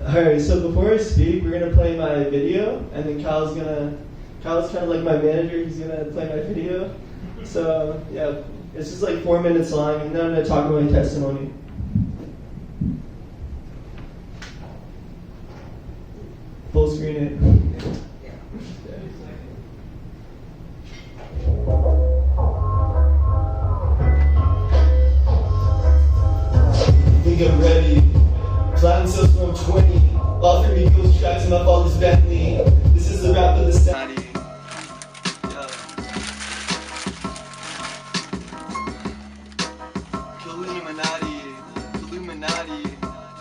Alright, so before I speak, we're gonna play my video, and then Kyle's kind of like my manager, he's gonna play my video. So, yeah, it's just like 4 minutes long, and then I'm gonna talk about my testimony. Full screen it. Think I'm ready. Platinum sales from 20. All 3 ghost tracks in my father's Bentley. This is the rap of the city.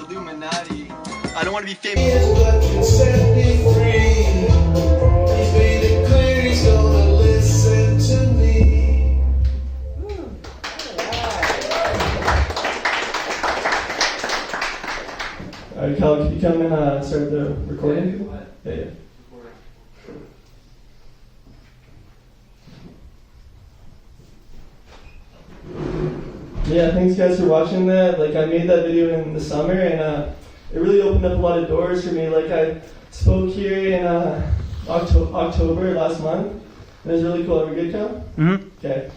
Illuminati. I don't want to be famous. But can set me free. He's made it clear he's gonna listen to me. Alright, Kyle, can you come and start the recording? Yeah. Yeah, thanks guys for watching that. Like, I made that video in the summer, and it really opened up a lot of doors for me. Like, I spoke here in October last month. It was really cool. Are we good, Kyle? Mm-hmm. Okay.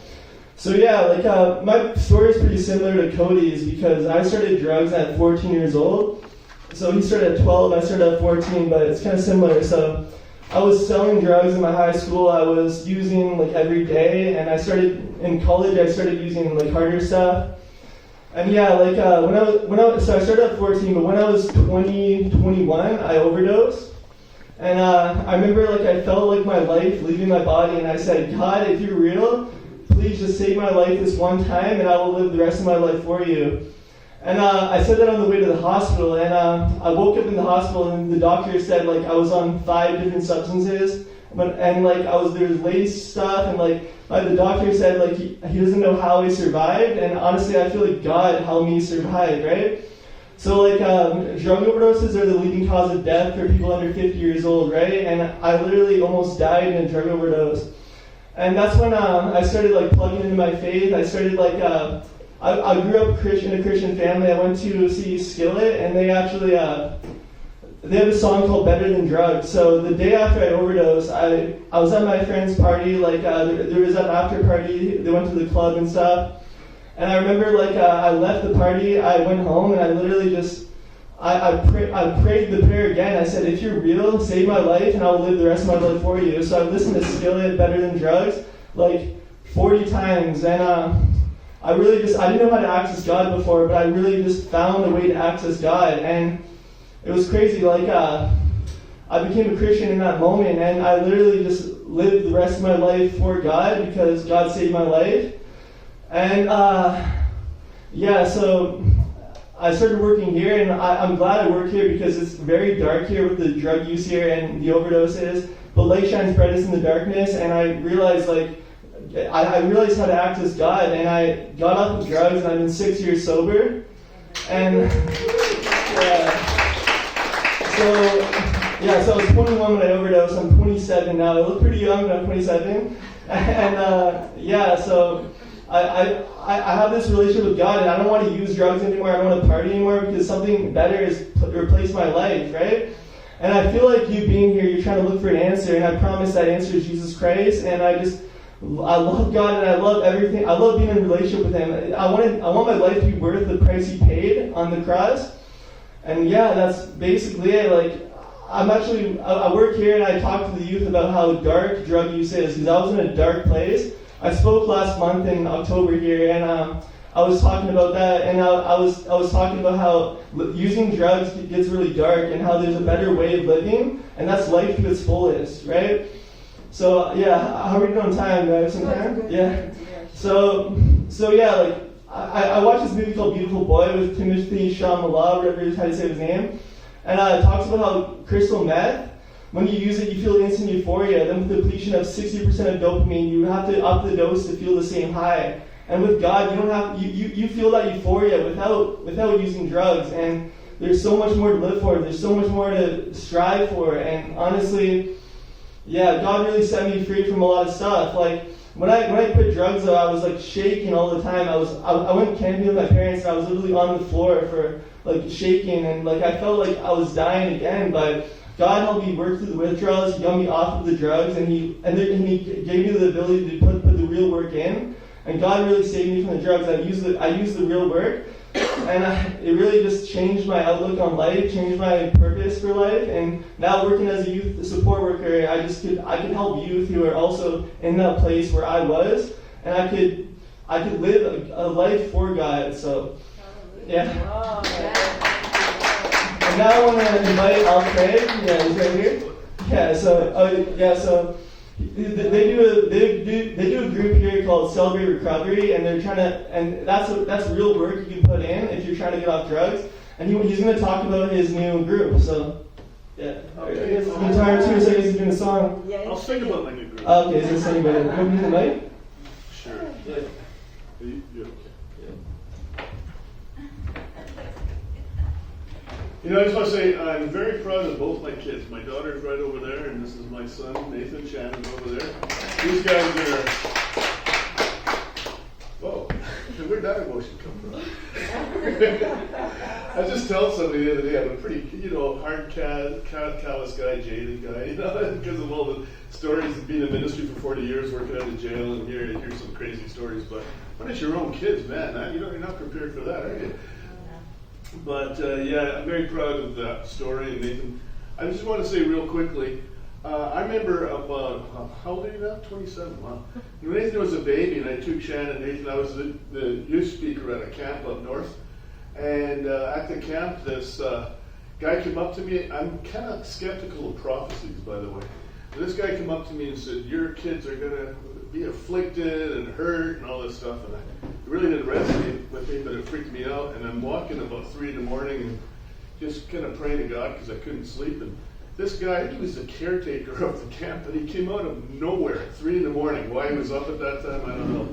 So yeah, like my story is pretty similar to Cody's because I started drugs at 14 years old. So he started at 12, I started at 14, but it's kind of similar. So I was selling drugs in my high school. I was using like every day, and I started in college. I started using like harder stuff. And yeah, like so I started at 14, but when I was 21, I overdosed. And I remember like I felt like my life leaving my body, and I said, God, if you're real, please just save my life this one time, and I will live the rest of my life for you. And I said that on the way to the hospital, and I woke up in the hospital, and the doctor said like I was on 5 different substances, and like there was lace stuff, and like the doctor said like he doesn't know how I survived, and honestly I feel like God helped me survive, right? So like drug overdoses are the leading cause of death for people under 50 years old, right? And I literally almost died in a drug overdose, and that's when I started like plugging into my faith. I started like I grew up in a Christian family. I went to see Skillet, and they actually they have a song called Better Than Drugs. So the day after I overdosed, I was at my friend's party, like there was an after party, they went to the club and stuff, and I remember like I left the party, I went home, and I literally just, I prayed the prayer again. I said, if you're real, save my life, and I will live the rest of my life for you. So I listened to Skillet, Better Than Drugs, like 40 times, and I didn't know how to access God before, but I really just found a way to access God, and it was crazy. Like, I became a Christian in that moment, and I literally just lived the rest of my life for God because God saved my life. And yeah, so I started working here, and I'm glad I work here because it's very dark here with the drug use here and the overdoses. But light shines brightest in the darkness, and I realized I realized how to access God, and I got off of drugs, and I've been 6 years sober. And so I was 21 when I overdosed. I'm 27 now. I look pretty young, but I'm 27. And so I have this relationship with God, and I don't want to use drugs anymore. I don't want to party anymore because something better has replaced my life, right? And I feel like you being here, you're trying to look for an answer, and I promise that answer is Jesus Christ. And I love God, and I love everything. I love being in a relationship with Him. I want my life to be worth the price He paid on the cross. And yeah, that's basically it. Like, I work here, and I talk to the youth about how dark drug use is, because I was in a dark place. I spoke last month in October here, and I was talking about that, and I was talking about how using drugs gets really dark, and how there's a better way of living, and that's life to its fullest, right? So yeah, how are we doing on time? Do I have some time? Yeah. So yeah, like I watched this movie called Beautiful Boy with Timothy Chalamet, whatever how you say his name, and it talks about how crystal meth, when you use it, you feel instant euphoria. Then with depletion of 60% of dopamine, you have to up the dose to feel the same high. And with God, you don't have you feel that euphoria without using drugs. And there's so much more to live for. There's so much more to strive for. And honestly, yeah, God really set me free from a lot of stuff. Like when I quit drugs, though, I was like shaking all the time. I went camping with my parents, and I was literally on the floor for like shaking, and like I felt like I was dying again. But God helped me work through the withdrawals. He got me off of the drugs, and He gave me the ability to put the real work in. And God really saved me from the drugs. I used the real work, and it really just changed my outlook on life, changed my purpose for life. And now working as a youth support worker, I could help youth who are also in that place where I was, and I could live a life for God. So, yeah. And now I want to invite Al Craig. Yeah, he's right here. Yeah. So they do a group here called Celebrate Recovery, and they're trying to, and that's real work you can put in if you're trying to get off drugs. And he's going to talk about his new group. So, yeah. Okay. Guitar 2 seconds to do the song. I'll sing about my new group. Okay, is this anybody? You want me to invite? Sure. Yeah. You're okay. You know, I just want to say I'm very proud of both my kids. My daughter's right over there, and this is my son, Nathan Shannon, over there. These guys are... Whoa, where'd that emotion come from? I just told somebody the other day I'm a pretty, hard, callous guy, jaded guy, because of all the stories of being in ministry for 40 years, working out of jail, and hear some crazy stories. But when it's your own kids, man, you're not prepared for that, are you? But yeah, I'm very proud of that story. And Nathan, I just want to say real quickly, I remember about, how old are you now? 27. Wow. When Nathan was a baby, and I took Shannon and Nathan, I was the youth speaker at a camp up north. And at the camp, this guy came up to me. I'm kind of skeptical of prophecies, by the way. But this guy came up to me and said, your kids are going to be afflicted and hurt and all this stuff. And it really didn't resonate with me, but it freaked me out. And I'm walking about 3 in the morning and just kind of praying to God because I couldn't sleep. And this guy, he was the caretaker of the camp, and he came out of nowhere at 3 in the morning. Why he was up at that time, I don't know.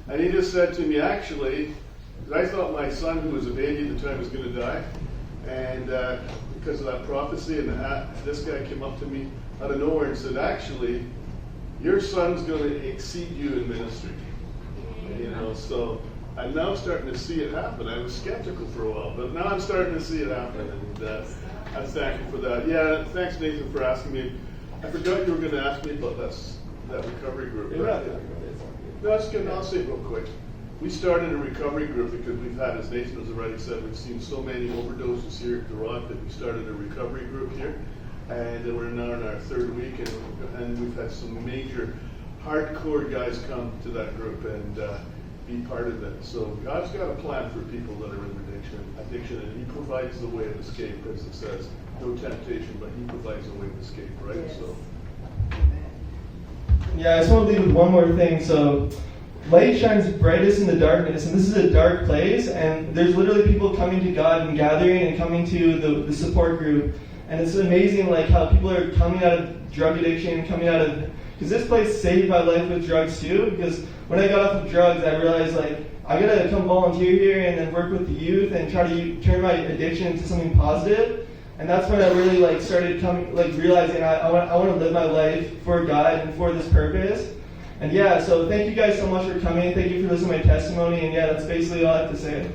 And he just said to me, actually, because I thought my son, who was a baby at the time, was going to die. And because of that prophecy, and this guy came up to me out of nowhere and said, actually, your son's going to exceed you in ministry. So I'm now starting to see it happen. I was skeptical for a while, but now I'm starting to see it happen, and I'm thankful for that. Yeah, thanks, Nathan, for asking me. I forgot you were going to ask me about that recovery group. Yeah. No, that's good. I'll say it real quick. We started a recovery group because we've had, as Nathan has already said, we've seen so many overdoses here at the Rock that we started a recovery group here. And we're now in our 3rd week, and we've had some major hardcore guys come to that group and be part of it. So God's got a plan for people that are in addiction, and He provides the way of escape, as it says. No temptation, but He provides a way of escape, right? Yes. So. Yeah, I just want to leave with one more thing. So, light shines brightest in the darkness, and this is a dark place, and there's literally people coming to God and gathering and coming to the support group. And it's amazing like how people are coming out of drug addiction, because this place saved my life with drugs too, because when I got off of drugs, I realized like, I gotta come volunteer here and then work with the youth and try to turn my addiction into something positive. And that's when I really like started realizing I want to live my life for God and for this purpose. And yeah, so thank you guys so much for coming. Thank you for listening to my testimony. And yeah, that's basically all I have to say.